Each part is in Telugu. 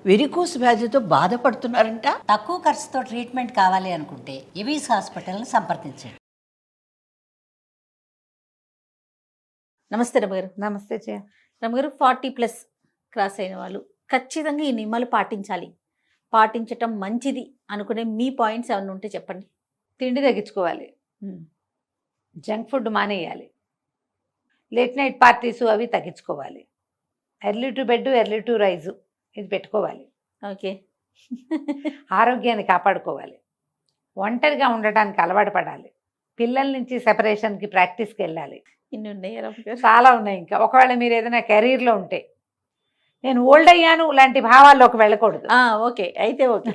వెరికోస్ వ్యాధితో బాధపడుతున్నారంట. తక్కువ ఖర్చుతో ట్రీట్మెంట్ కావాలి అనుకుంటే ఎవిస్ హాస్పిటల్ని సంప్రదించండి. నమస్తే రమగారు. నమస్తే జయ. రమగారు, 40+ క్రాస్ అయిన వాళ్ళు ఖచ్చితంగా ఈ నియమాలు పాటించటం మంచిది అనుకునే మీ పాయింట్స్ ఏమైనా ఉంటే చెప్పండి. తిండి తగ్గించుకోవాలి, జంక్ ఫుడ్ మానేయాలి, లేట్ నైట్ పార్టీస్ అవి తగ్గించుకోవాలి, early to bed early to rise ఇది పెట్టుకోవాలి. ఓకే. ఆరోగ్యాన్ని కాపాడుకోవాలి, ఒంటరిగా ఉండటానికి అలవాటు పడాలి, పిల్లల నుంచి సెపరేషన్కి ప్రాక్టీస్కి వెళ్ళాలి. ఇన్ని ఉన్నాయి రమగారు. చాలా ఉన్నాయి. ఇంకా ఒకవేళ మీరు ఏదైనా కెరీర్లో ఉంటే నేను ఓల్డ్ అయ్యాను లాంటి భావాల్లోకి వెళ్ళకూడదు. ఓకే, అయితే ఓకే.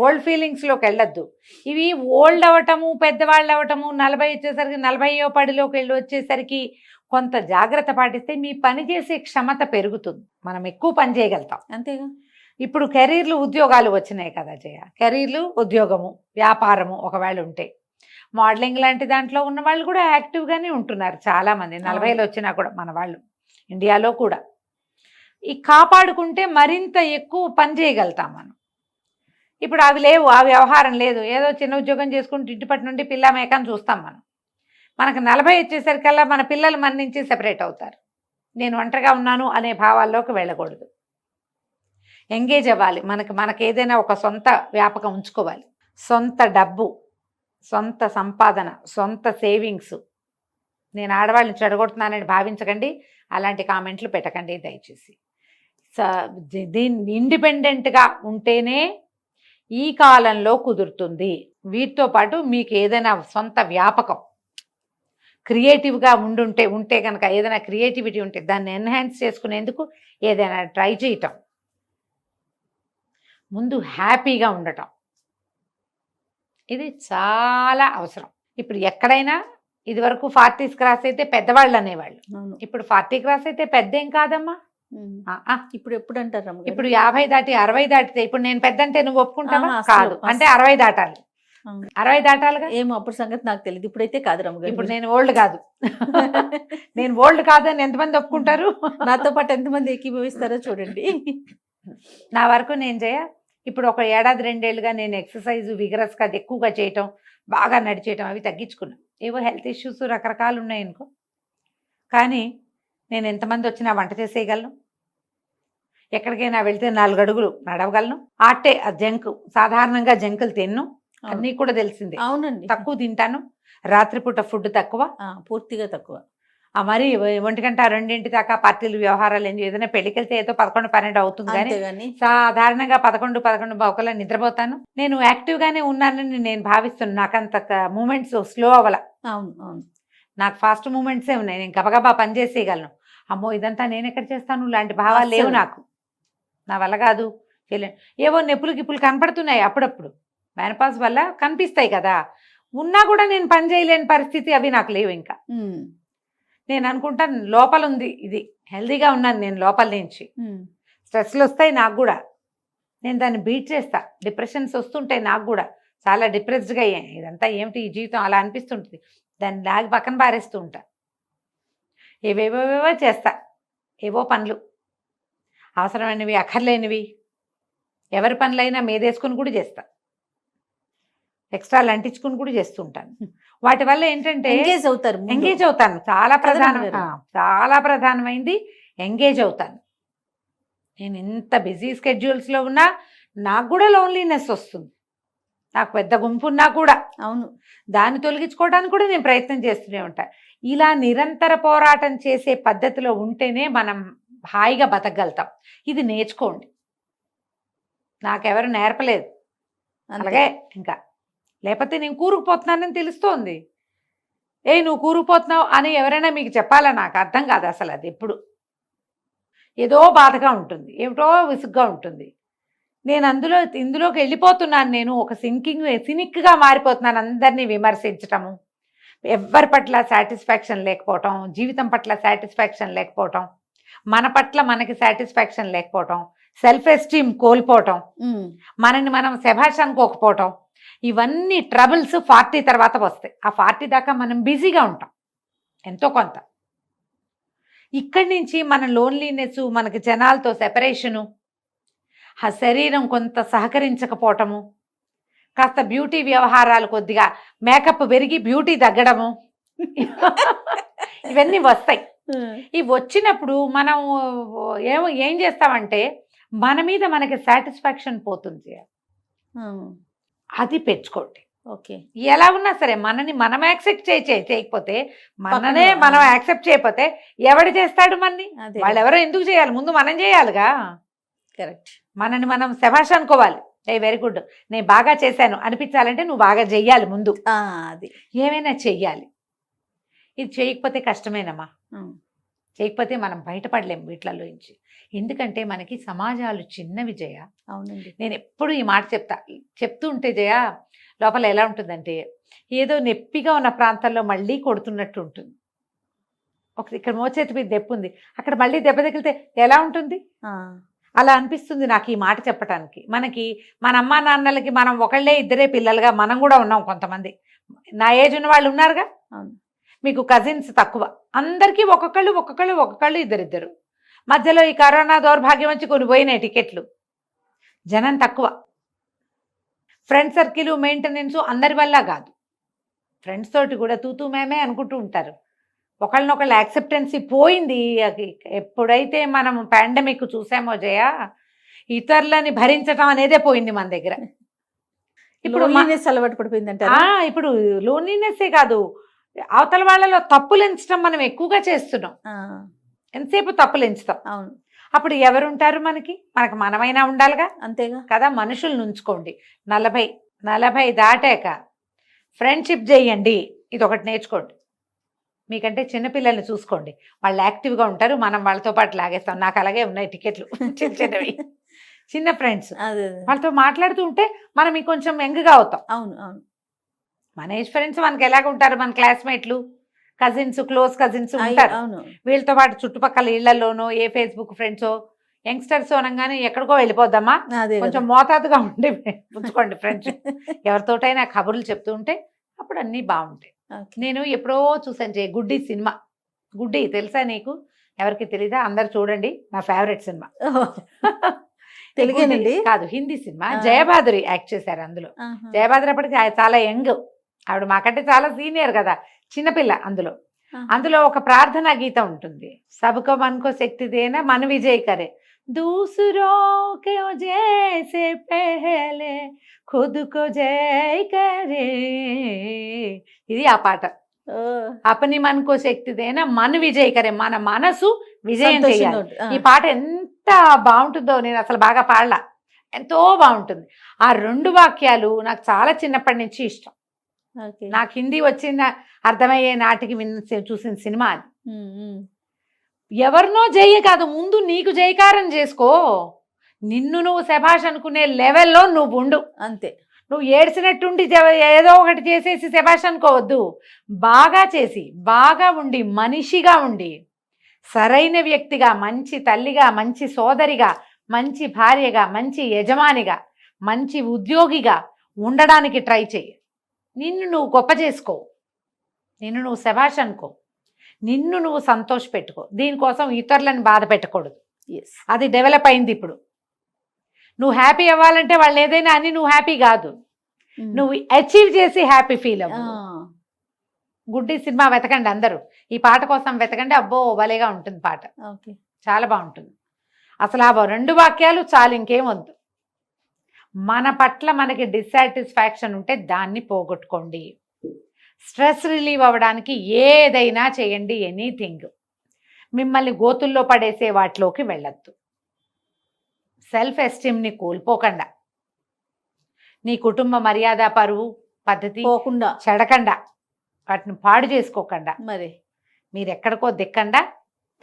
ఓల్డ్ ఫీలింగ్స్లోకి వెళ్ళొద్దు. ఇవి ఓల్డ్ అవ్వటము, పెద్దవాళ్ళు అవ్వటము, 40 వచ్చేసరికి 40వ పడిలోకి వెళ్ళి వచ్చేసరికి కొంత జాగ్రత్త పాటిస్తే మీ పని చేసే క్షమత పెరుగుతుంది, మనం ఎక్కువ పని చేయగలుగుతాం. అంతేగా. ఇప్పుడు కెరీర్లు ఉద్యోగాలు వచ్చినాయి కదా జయ. కెరీర్లు, ఉద్యోగము, వ్యాపారము ఒకవేళ ఉంటే, మోడలింగ్ లాంటి దాంట్లో ఉన్న వాళ్ళు కూడా యాక్టివ్గానే ఉంటున్నారు చాలామంది. 40లో వచ్చినా కూడా మన వాళ్ళు ఇండియాలో కూడా ఈ కాపాడుకుంటే మరింత ఎక్కువ పని చేయగలుగుతాం మనం. ఇప్పుడు అవి లేవు, ఆ వ్యవహారం లేదు. ఏదో చిన్న ఉద్యోగం చేసుకుంటూ ఇంటిపటి నుండి పిల్ల మేకని చూస్తాం మనం. మనకు 40 వచ్చేసరికల్లా మన పిల్లలు మన నుంచి సెపరేట్ అవుతారు. నేను ఒంటరిగా ఉన్నాను అనే భావాల్లోకి వెళ్ళకూడదు. ఎంగేజ్ అవ్వాలి. మనకు ఏదైనా ఒక సొంత వ్యాపకం ఉంచుకోవాలి. సొంత డబ్బు, సొంత సంపాదన, సొంత సేవింగ్స్. నేను ఆడవాళ్ళని చెడగొడుతున్నానని భావించకండి, అలాంటి కామెంట్లు పెట్టకండి దయచేసి. దీన్ని ఇండిపెండెంట్గా ఉంటేనే ఈ కాలంలో కుదురుతుంది. వీటితో పాటు మీకు ఏదైనా సొంత వ్యాపకం క్రియేటివ్గా ఉంటే కనుక, ఏదైనా క్రియేటివిటీ ఉంటే దాన్ని ఎన్హాన్స్ చేసుకునేందుకు ఏదైనా ట్రై చేయటం, ముందు హ్యాపీగా ఉండటం, ఇది చాలా అవసరం. ఇప్పుడు ఎక్కడైనా ఇదివరకు 40s క్రాస్ అయితే పెద్దవాళ్ళు అనేవాళ్ళు, ఇప్పుడు 40 క్రాస్ అయితే పెద్ద ఏం కాదమ్మా. ఇప్పుడు ఎప్పుడు అంటారు రమగారు? ఇప్పుడు 50 దాటి 60 దాటితే, ఇప్పుడు నేను పెద్ద అంటే నువ్వు ఒప్పుకుంటావా? కాదు, అంటే 60 దాటాలి. 60 దాటాలిగా. ఏమో అప్పుడు సంగతి నాకు తెలియదు, ఇప్పుడైతే కాదు రమగారు. ఇప్పుడు నేను ఓల్డ్ కాదు. నేను ఓల్డ్ కాదని ఎంతమంది ఒప్పుకుంటారు? నాతో పాటు ఎంతమంది ఏకీభవిస్తారో చూడండి. నా వరకు నేను ఇప్పుడు ఒక ఏడాది 2 ఏళ్ళుగా నేను ఎక్సర్సైజ్ విగరస్గా ఎక్కువగా చేయటం, బాగా నడిచేయటం అవి తగ్గించుకున్నాను. ఏవో హెల్త్ ఇష్యూస్ రకరకాలు ఉన్నాయనుకో, కానీ నేను ఎంతమంది వచ్చినా వంట చేసేయగలను, ఎక్కడికైనా వెళ్తే 4 అడుగులు నడవగలను. జంక్, సాధారణంగా జంకులు తిన్ను, అన్నీ కూడా తెలిసిందే. అవునండి, తక్కువ తింటాను. రాత్రిపూట ఫుడ్ తక్కువ, పూర్తిగా తక్కువ. మరి 1 గంట 2 దాకా పార్టీలు వ్యవహారాలు ఏదైనా పెళ్లికి వెళ్తే ఏదో 11, 12 అవుతుంది, కానీ సాధారణంగా 11, 11 ఒకలా నిద్రపోతాను. నేను యాక్టివ్గానే ఉన్నానని నేను భావిస్తున్నాను. నాకు అంత మూమెంట్స్ స్లో అవ్వాల. అవును, నాకు ఫాస్ట్ మూమెంట్సే ఉన్నాయి. నేను గబగబా పని చేసేయగలను. అమ్మో ఇదంతా నేను ఎక్కడ చేస్తాను లాంటి భావాలు లేవు నాకు. నా వల్ల కాదు, చేయలేను. ఏవో నెప్పులు గిప్పులు కనపడుతున్నాయి అప్పుడప్పుడు, మెనపాజ్ వల్ల కనిపిస్తాయి కదా. ఉన్నా కూడా నేను పని చేయలేని పరిస్థితి, అవి నాకు లేవు. ఇంకా నేను అనుకుంటాను లోపల ఉంది, ఇది హెల్దీగా ఉన్నాను నేను లోపల నుంచి. స్ట్రెస్లు వస్తాయి నాకు కూడా, నేను దాన్ని బీట్ చేస్తా. డిప్రెషన్స్ వస్తుంటాయి నాకు కూడా, చాలా డిప్రెస్డ్గా ఇదంతా ఏమిటి ఈ జీవితం అలా అనిపిస్తుంటుంది. దాన్ని లాగి పక్కన పారేస్తూ ఉంటా. ఏవేవేవో చేస్తా, ఏవో పనులు, అవసరమైనవి అక్కర్లేనివి, ఎవరి పనులైనా మీదేసుకుని కూడా చేస్తా, ఎక్స్ట్రాలు అంటించుకుని కూడా చేస్తూ ఉంటాను. వాటి వల్ల ఏంటంటే ఎంగేజ్ అవుతాను. చాలా ప్రధానమైంది ఎంగేజ్ అవుతాను. నేను ఎంత బిజీ స్కెడ్యూల్స్లో ఉన్నా నాకు కూడా లోన్లీనెస్ వస్తుంది. నాకు పెద్ద గుంపు ఉన్నా కూడా, అవును, దాన్ని తొలగించుకోవడానికి కూడా నేను ప్రయత్నం చేస్తూనే ఉంటాను. ఇలా నిరంతర పోరాటం చేసే పద్ధతిలో ఉంటేనే మనం హాయిగా బతకగలుగుతాం. ఇది నేర్చుకోండి, నాకెవరు నేర్పలేదు. అలాగే ఇంకా లేకపోతే నేను కూరుకుపోతున్నానని తెలుస్తోంది. నువ్వు కూరుకుపోతున్నావు అని ఎవరైనా మీకు చెప్పాలా? నాకు అర్థం కాదు అసలు. అది ఎప్పుడు ఏదో బాధగా ఉంటుంది, ఏమిటో విసుగ్గా ఉంటుంది. నేను ఇందులోకి వెళ్ళిపోతున్నాను. నేను ఒక సినిక్గా మారిపోతున్నాను. అందరినీ విమర్శించటము, ఎవరి పట్ల సాటిస్ఫాక్షన్ లేకపోవటం, జీవితం పట్ల సాటిస్ఫాక్షన్ లేకపోవటం, మన పట్ల మనకి సాటిస్ఫాక్షన్ లేకపోవటం, సెల్ఫ్ ఎస్టీమ్ కోల్పోవటం, మనని మనం శభాష్ అనుకోకపోవటం, ఇవన్నీ ట్రబుల్స్ 40 తర్వాత వస్తాయి. ఆ 40 దాకా మనం బిజీగా ఉంటాం ఎంతో కొంత. ఇక్కడి నుంచి మన లోన్లీనెస్, మనకి జనాలతో సెపరేషను, ఆ శరీరం కొంత సహకరించకపోవటము, కాస్త బ్యూటీ వ్యవహారాలు కొద్దిగా మేకప్ పెరిగి బ్యూటీ తగ్గడము ఇవన్నీ వస్తాయి. ఇవి వచ్చినప్పుడు మనం ఏం చేస్తామంటే మన మీద మనకి సాటిస్ఫాక్షన్ పోతుంది. అది పెంచుకోండి. ఓకే. ఎలా ఉన్నా సరే మనని మనం యాక్సెప్ట్ చేయకపోతే మననే మనం యాక్సెప్ట్ చేయకపోతే ఎవడు చేస్తాడు మనని? వాళ్ళు ఎవరో ఎందుకు చేయాలి? ముందు మనం చేయాలిగా. కరెక్ట్. మనని మనం శభాష్ అనుకోవాలి. వెరీ గుడ్, నేను బాగా చేశాను అనిపించాలంటే నువ్వు బాగా చెయ్యాలి ముందు. అది ఏమైనా చెయ్యాలి. ఇది చేయకపోతే కష్టమేనమ్మా. చేయకపోతే మనం బయటపడలేము వీటిలలో నుంచి. ఎందుకంటే మనకి సమాజాలు చిన్నవి జయ. అవునండి. నేను ఎప్పుడు ఈ మాట చెప్తూ ఉంటే జయ లోపల ఎలా ఉంటుందంటే ఏదో నొప్పిగా ఉన్న ప్రాంతాల్లో మళ్ళీ కొడుతున్నట్టు ఉంటుంది. ఇక్కడ మోచేతి మీద దెబ్బ ఉంది, అక్కడ మళ్ళీ దెబ్బ తగిలితే ఎలా ఉంటుంది? అలా అనిపిస్తుంది నాకు ఈ మాట చెప్పటానికి. మనకి మన అమ్మా నాన్నలకి మనం ఒకళ్ళే ఇద్దరే పిల్లలుగా మనం కూడా ఉన్నాం. కొంతమంది నా ఏజ్ ఉన్న వాళ్ళు ఉన్నారుగా. మీకు కజిన్స్ తక్కువ, అందరికీ ఒక్కొక్కళ్ళు ఇద్దరిద్దరు. మధ్యలో ఈ కరోనా దౌర్భాగ్యం వచ్చి కొన్ని పోయినాయి టికెట్లు, జనం తక్కువ. ఫ్రెండ్ సర్కిల్ మెయింటెనెన్స్ అందరి వల్ల కాదు, ఫ్రెండ్స్ తోటి కూడా తూతూ మేమే అనుకుంటూ ఉంటారు. ఒకళ్ళనొకళ్ళు యాక్సెప్టెన్సీ పోయింది. ఎప్పుడైతే మనం పాండమిక్ చూసామో జయ, ఇతరులని భరించటం అనేదే పోయింది మన దగ్గర. ఇప్పుడు అలవాటు పడిపోయిందంట. ఇప్పుడు లోన్లీనెస్సే కాదు, అవతల వాళ్ళలో తప్పులు ఎంచడం మనం ఎక్కువగా చేస్తున్నాం. ఎంతసేపు తప్పులు ఎంచుతాం. అవును. అప్పుడు ఎవరుంటారు మనకి మనమైనా ఉండాలిగా. అంతేగా కదా. మనుషులు ఉంచుకోండి. 40 దాటాక ఫ్రెండ్షిప్ చేయండి. ఇది ఒకటి నేర్చుకోండి. మీకంటే చిన్నపిల్లల్ని చూసుకోండి, వాళ్ళు యాక్టివ్గా ఉంటారు, మనం వాళ్ళతో పాటు లాగేస్తాం. నాకు అలాగే ఉన్నాయి టికెట్లు, చిన్నవి చిన్న ఫ్రెండ్స్. వాళ్ళతో మాట్లాడుతూ ఉంటే మనం ఇంకొంచెం యంగ్గా అవుతాం. అవును అవును. మన ఏజ్ ఫ్రెండ్స్ మనకి ఎలాగ ఉంటారు? మన క్లాస్మేట్లు, కజిన్స్, క్లోజ్ కజిన్స్ ఉంటారు. వీళ్ళతో పాటు చుట్టుపక్కల ఇళ్లలోనో ఏ ఫేస్బుక్ ఫ్రెండ్సో యంగ్స్టర్స్ అనగానే ఎక్కడికో వెళ్ళిపోద్దామా. కొంచెం మోతాదుగా ఉండి ఉంచుకోండి ఫ్రెండ్షిప్. ఎవరితోటైనా కబుర్లు చెప్తూ ఉంటే అప్పుడు అన్నీ బాగుంటాయి. నేను ఎప్పుడో చూసాను గుడ్డి సినిమా. గుడ్డి తెలుసా నీకు? ఎవరికి తెలీదా? అందరు చూడండి, నా ఫేవరెట్ సినిమా. తెలుగేనండి కాదు, హిందీ సినిమా. జయబాదురి యాక్ట్ చేశారు అందులో. జయబాదురి అప్పటికి చాలా యంగ్, ఆవిడ మాకంటే చాలా సీనియర్ కదా, చిన్నపిల్ల. అందులో ఒక ప్రార్థనా గీతం ఉంటుంది. సబ్కో మన్కో శక్తి దేనా మన విజయ్ కరే దూసరో కే జైసే పెహలే ఖుద్ కో జై కరే. ఇది ఆ పాట. అపని మన్కో శక్తి దేనా మన విజయ్ కరే, మన మనసు విజయం చేయాలి. ఈ పాట ఎంత బాగుంటుందో, నేను అసలు బాగా పాడలా, ఎంతో బాగుంటుంది. ఆ 2 వాక్యాలు నాకు చాలా చిన్నప్పటి నుంచి ఇష్టం. నాకు హిందీ వచ్చిన అర్థమయ్యే నాటికి చూసిన సినిమా అది. ఎవరినో జయ కాదు, ముందు నీకు జయకారం చేసుకో. నిన్ను నువ్వు శభాష్ అనుకునే లెవెల్లో నువ్వు ఉండు. అంతే. నువ్వు ఏడ్చినట్టుండి ఏదో ఒకటి చేసేసి శభాష్ అనుకోవద్దు. బాగా చేసి, బాగా ఉండి, మనిషిగా ఉండి, సరైన వ్యక్తిగా, మంచి తల్లిగా, మంచి సోదరిగా, మంచి భార్యగా, మంచి యజమానిగా, మంచి ఉద్యోగిగా ఉండడానికి ట్రై చెయ్యి. నిన్ను నువ్వు గొప్ప చేసుకో, నిన్ను నువ్వు శభాష్ అనుకో, నిన్ను నువ్వు సంతోష పెట్టుకో. దీనికోసం ఇతరులను బాధ పెట్టకూడదు. అది డెవలప్ అయింది ఇప్పుడు. నువ్వు హ్యాపీ అవ్వాలంటే వాళ్ళు ఏదైనా అని నువ్వు హ్యాపీ కాదు, నువ్వు అచీవ్ చేసి హ్యాపీ ఫీల్ అవ్వు. గుడ్డి సినిమా వెతకండి అందరూ, ఈ పాట కోసం వెతకండి. అబ్బో భలేగా ఉంటుంది పాట, చాలా బాగుంటుంది. అసలు ఆ 2 వాక్యాలు చాలు, ఇంకేం వద్దు. మన పట్ల మనకి డిస్సాటిస్ఫాక్షన్ ఉంటే దాన్ని పోగొట్టుకోండి. స్ట్రెస్ రిలీవ్ అవ్వడానికి ఏదైనా చేయండి, ఎనీథింగ్. మిమ్మల్ని గోతుల్లో పడేసే వాటిలోకి వెళ్ళొద్దు. సెల్ఫ్ ఎస్టీమ్ని కోల్పోకుండా, నీ కుటుంబ మర్యాద, పరువు, పద్ధతి పోకుండా, చెడకుండా, వాటిని పాడు చేసుకోకుండా, మరి మీరు ఎక్కడికో దిక్కండా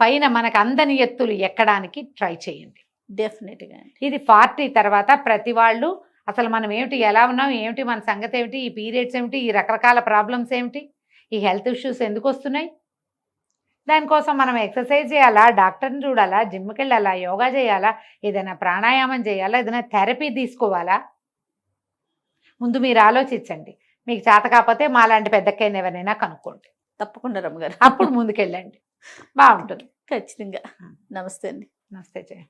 పైన మనకు అందని ఎత్తులు ఎక్కడానికి ట్రై చేయండి. డెఫినెట్గా. ఇది 40 తర్వాత ప్రతి వాళ్ళు అసలు మనం ఏమిటి, ఎలా ఉన్నాం ఏమిటి, మన సంగతి ఏమిటి, ఈ పీరియడ్స్ ఏమిటి, ఈ రకరకాల ప్రాబ్లమ్స్ ఏమిటి, ఈ హెల్త్ ఇష్యూస్ ఎందుకు వస్తున్నాయి, దానికోసం మనం ఎక్సర్సైజ్ చేయాలా, డాక్టర్ని చూడాలా, జిమ్కి వెళ్ళాలా, యోగా చేయాలా, ఏదైనా ప్రాణాయామం చేయాలా, ఏదైనా థెరపీ తీసుకోవాలా? ముందు మీరు ఆలోచించండి. మీకు చేత కాకపోతే మాలాంటి పెద్దక్కైనా ఎవరైనా కనుక్కోండి. తప్పకుండా రమ్మగారు, అప్పుడు ముందుకెళ్ళండి, బాగుంటుంది. ఖచ్చితంగా. నమస్తే అండి. నమస్తే జయ.